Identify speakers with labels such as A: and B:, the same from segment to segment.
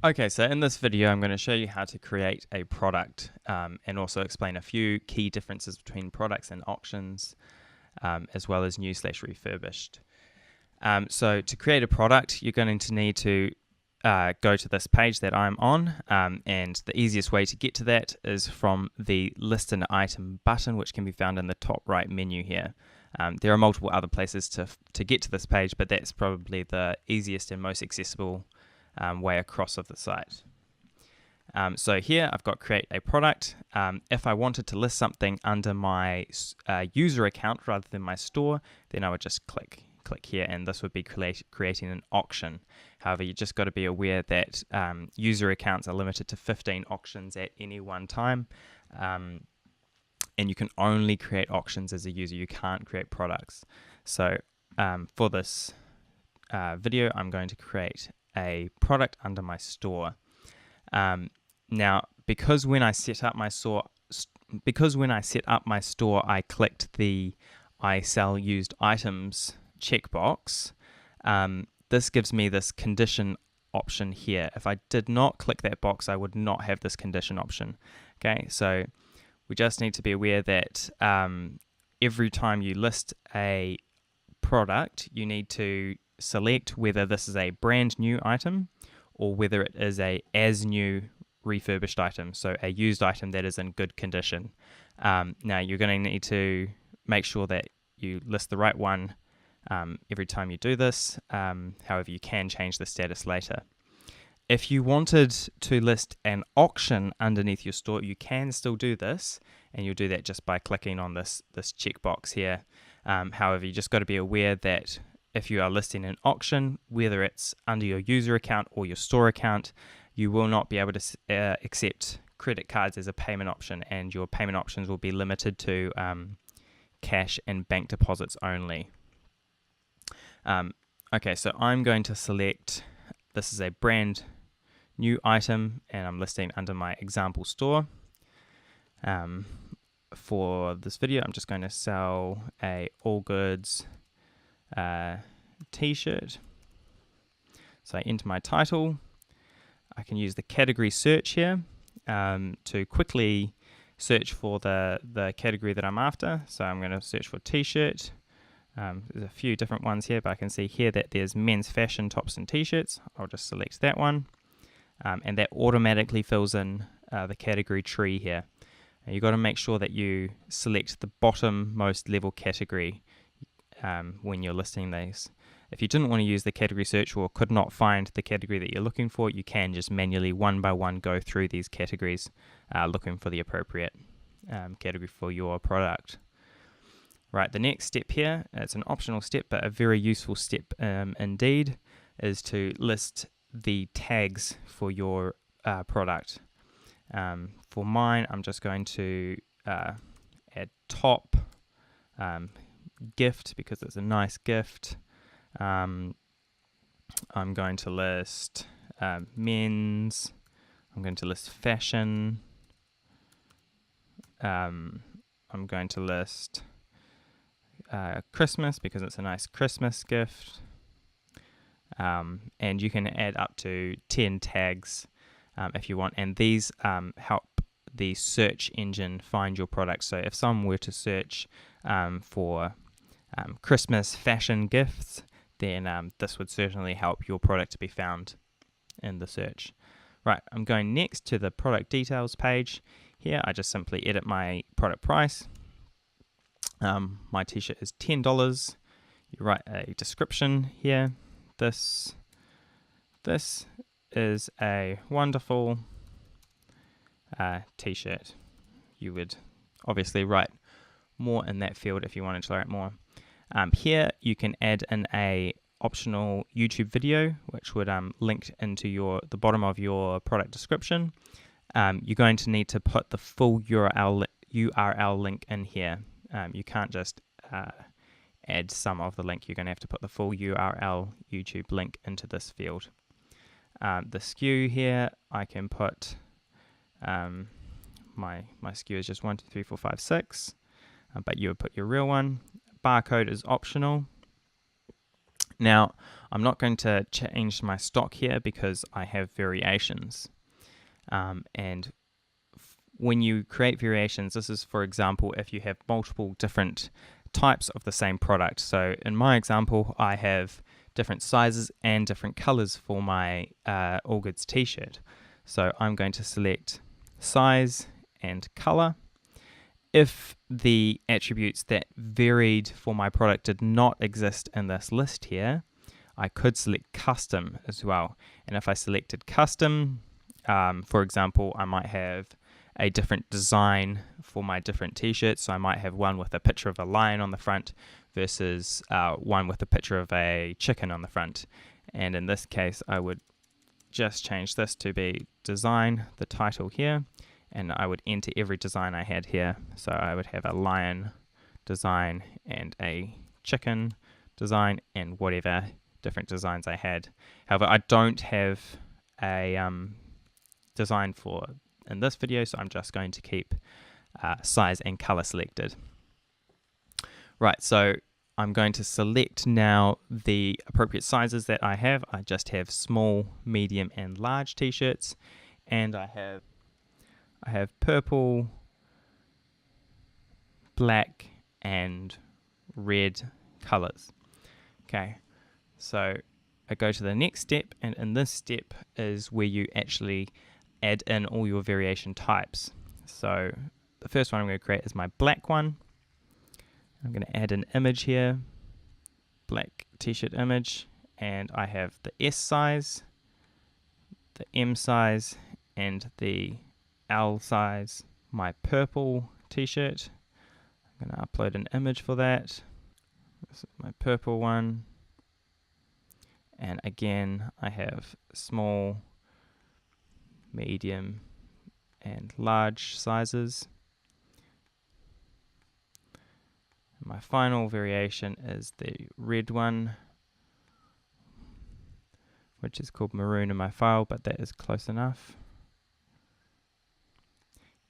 A: Okay, so in this video, I'm going to show you how to create a product and also explain a few key differences between products and auctions, as well as new/refurbished. So to create a product, you're going to need to go to this page that I'm on, and the easiest way to get to that is from the List an Item button, which can be found in the top right menu here. There are multiple other places to get to this page, but that's probably the easiest and most accessible way across of the site. So here I've got create a product. If I wanted to list something under my user account rather than my store, then I would just click here, and this would be creating an auction. However, you just got to be aware that user accounts are limited to 15 auctions at any one time, and you can only create auctions as a user. You can't create products. So for this video, I'm going to create a product under my store. Now, because when I set up my store, I clicked the I sell used items checkbox. This gives me this condition option here. If I did not click that box, I would not have this condition option. Okay, so we just need to be aware that every time you list a product, you need to select whether this is a brand new item or whether it is a as new refurbished item, so a used item that is in good condition. Now you're going to need to make sure that you list the right one every time you do this. However, you can change the status later. If you wanted to list an auction underneath your store, you can still do this, and you'll do that just by clicking on this checkbox here. However, you just got to be aware that if you are listing an auction, whether it's under your user account or your store account, you will not be able to accept credit cards as a payment option, and your payment options will be limited to cash and bank deposits only. Okay, so I'm going to select, this is a brand new item, and I'm listing under my example store. For this video, I'm just going to sell a AllGoods t-shirt. So I enter my title. I can use the category search here to quickly search for the category that I'm after. So I'm going to search for t-shirt. There's a few different ones here, but I can see here that there's men's fashion tops and t-shirts. I'll just select that one, and that automatically fills in the category tree here. And you've got to make sure that you select the bottom most level category when you're listing these. If you didn't want to use the category search or could not find the category that you're looking for, you can just manually one by one go through these categories looking for the appropriate category for your product. Right, the next step here, it's an optional step but a very useful step indeed, is to list the tags for your product. For mine, I'm just going to add top gift because it's a nice gift. I'm going to list men's. I'm going to list fashion. I'm going to list Christmas because it's a nice Christmas gift. And you can add up to 10 tags if you want, and these help the search engine find your product. So if someone were to search for Christmas fashion gifts, then this would certainly help your product to be found in the search. Right, I'm going next to the product details page. Here I just simply edit my product price. My t-shirt is $10. You write a description here. This is a wonderful t-shirt. You would obviously write more in that field if you wanted to write more. Here you can add in a optional YouTube video, which would link into the bottom of your product description. You're going to need to put the full URL link in here. You can't just add some of the link. You're going to have to put the full URL YouTube link into this field. The SKU here, I can put my SKU is just 1, 2, 3, 4, 5, 6, but you would put your real one. Barcode is optional. Now, I'm not going to change my stock here because I have variations. And when you create variations, this is, for example, if you have multiple different types of the same product. So in my example, I have different sizes and different colors for my AllGoods t-shirt. So I'm going to select size and color. If the attributes that varied for my product did not exist in this list here, I could select custom as well. And if I selected custom, for example, I might have a different design for my different t-shirts. So I might have one with a picture of a lion on the front versus one with a picture of a chicken on the front. And in this case, I would just change this to be design, the title here, and I would enter every design I had here. So I would have a lion design and a chicken design and whatever different designs I had. However, I don't have a design for in this video, so I'm just going to keep size and color selected. Right, so I'm going to select now the appropriate sizes that I have. I just have small, medium, and large t-shirts, and I have purple, black, and red colors. Okay, so I go to the next step, and in this step is where you actually add in all your variation types. So the first one I'm going to create is my black one. I'm going to add an image here, black t-shirt image, and I have the S size, the M size, and the L size. My purple t-shirt, I'm going to upload an image for that. This is my purple one. And again, I have small, medium, and large sizes. My final variation is the red one, which is called maroon in my file, but that is close enough.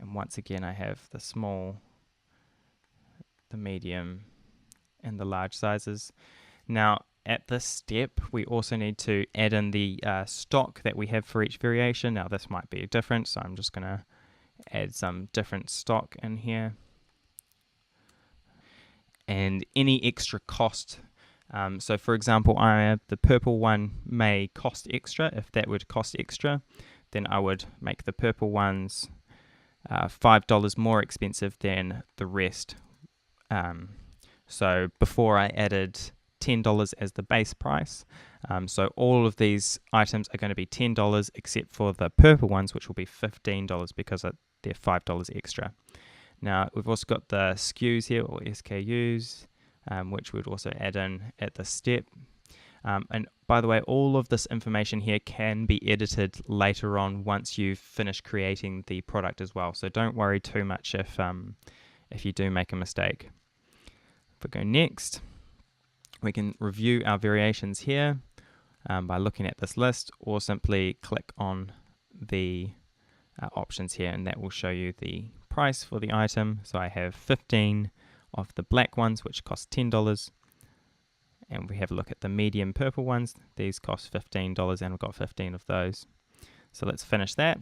A: And once again, I have the small, the medium, and the large sizes. Now, at this step, we also need to add in the stock that we have for each variation. Now, this might be different, so I'm just going to add some different stock in here. And any extra cost. So, for example, the purple one may cost extra. If that would cost extra, then I would make the purple ones $5 more expensive than the rest. So before I added $10 as the base price. So all of these items are going to be $10 except for the purple ones, which will be $15 because they're $5 extra. Now we've also got the SKUs here, or SKUs, which we'd also add in at this step. And by the way, all of this information here can be edited later on once you've finished creating the product as well. So don't worry too much if you do make a mistake. If we go next, we can review our variations here by looking at this list, or simply click on the options here, and that will show you the price for the item. So I have 15 of the black ones, which cost $10. And we have a look at the medium purple ones. These cost $15, and we've got 15 of those. So let's finish that.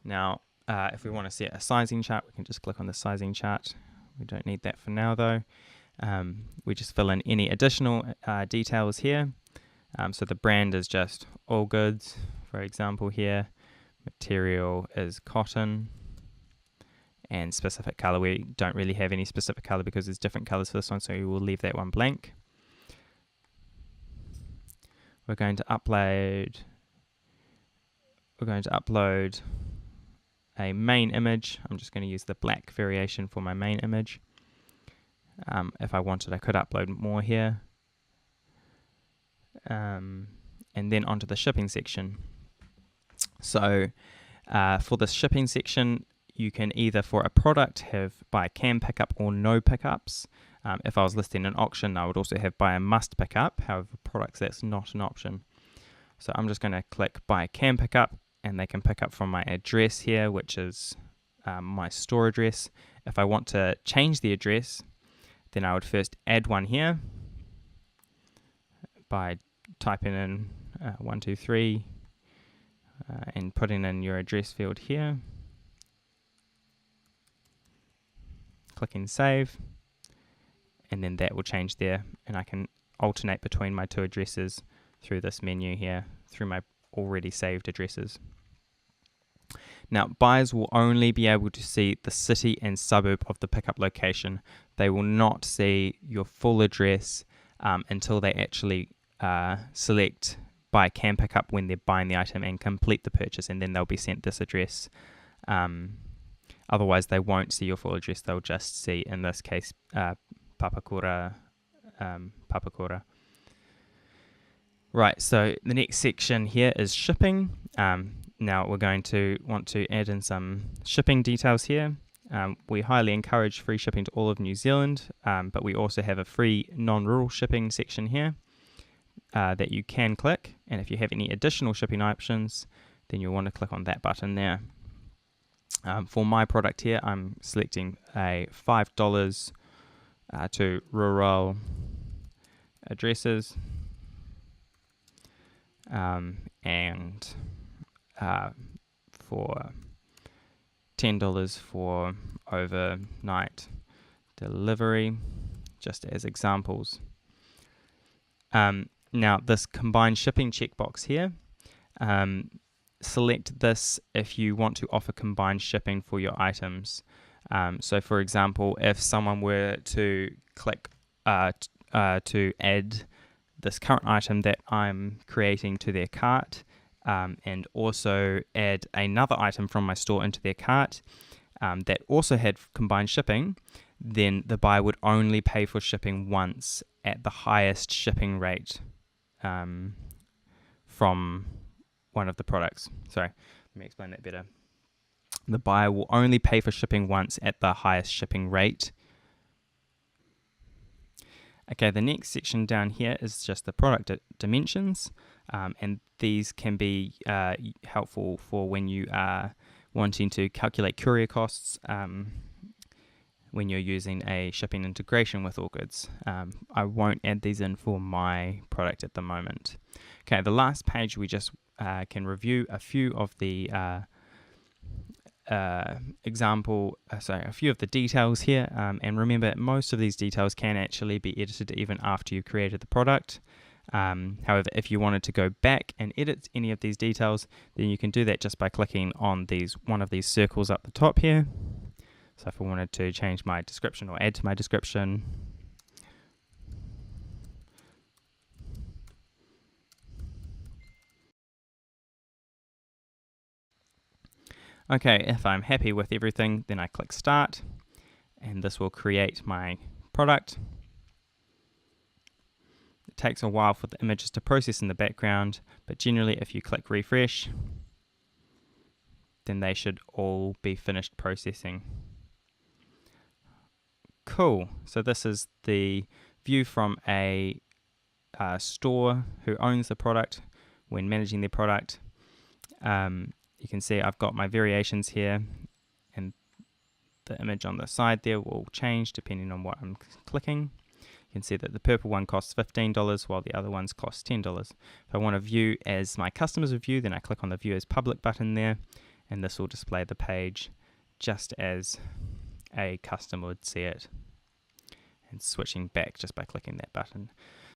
A: Now, if we want to set a sizing chart, we can just click on the sizing chart. We don't need that for now, though. We just fill in any additional details here. So the brand is just AllGoods, for example here. Material is cotton. And specific color, we don't really have any specific color because there's different colors for this one, so we will leave that one blank. We're going to upload a main image. I'm just going to use the black variation for my main image. If I wanted, I could upload more here. And then onto the shipping section. So for the shipping section, you can either for a product have buy can pickup or no pickups. If I was listing an auction, I would also have buy a must pickup. However, products, that's not an option. So I'm just going to click buy can pickup, and they can pick up from my address here, which is my store address. If I want to change the address, then I would first add one here, by typing in 123 and putting in your address field here, clicking save, and then that will change there, and I can alternate between my two addresses through this menu here, through my already saved addresses. Now, buyers will only be able to see the city and suburb of the pickup location. They will not see your full address until they actually select buy can pick up when they're buying the item and complete the purchase, and then they'll be sent this address. Otherwise, they won't see your full address. They'll just see, in this case, Papakura. Right, so the next section here is shipping. Now we're going to want to add in some shipping details here. We highly encourage free shipping to all of New Zealand, but we also have a free non-rural shipping section here that you can click. And if you have any additional shipping options, then you'll want to click on that button there. For my product here, I'm selecting a $5 to rural addresses, and for $10 for overnight delivery, just as examples. Now this combined shipping checkbox here, select this if you want to offer combined shipping for your items. So for example, if someone were to click to add this current item that I'm creating to their cart, and also add another item from my store into their cart that also had combined shipping, then the buyer would only pay for shipping once at the highest shipping rate from one of the products. Sorry, let me explain that better. The buyer will only pay for shipping once at the highest shipping rate. Okay, the next section down here is just the product dimensions, and these can be helpful for when you are wanting to calculate courier costs when you're using a shipping integration with AllGoods. I won't add these in for my product at the moment. Okay, the last page we just can review a few of the a few of the details here, and remember, most of these details can actually be edited even after you've created the product. However, if you wanted to go back and edit any of these details, then you can do that just by clicking on one of these circles up the top here. So if I wanted to change my description or add to my description, okay, if I'm happy with everything, then I click Start, and this will create my product. It takes a while for the images to process in the background, but generally if you click Refresh, then they should all be finished processing. Cool, so this is the view from a store who owns the product when managing their product. You can see I've got my variations here, and the image on the side there will change depending on what I'm clicking. You can see that the purple one costs $15 while the other ones cost $10. If I want to view as my customers would view, then I click on the View as Public button there, and this will display the page just as a customer would see it. And switching back just by clicking that button.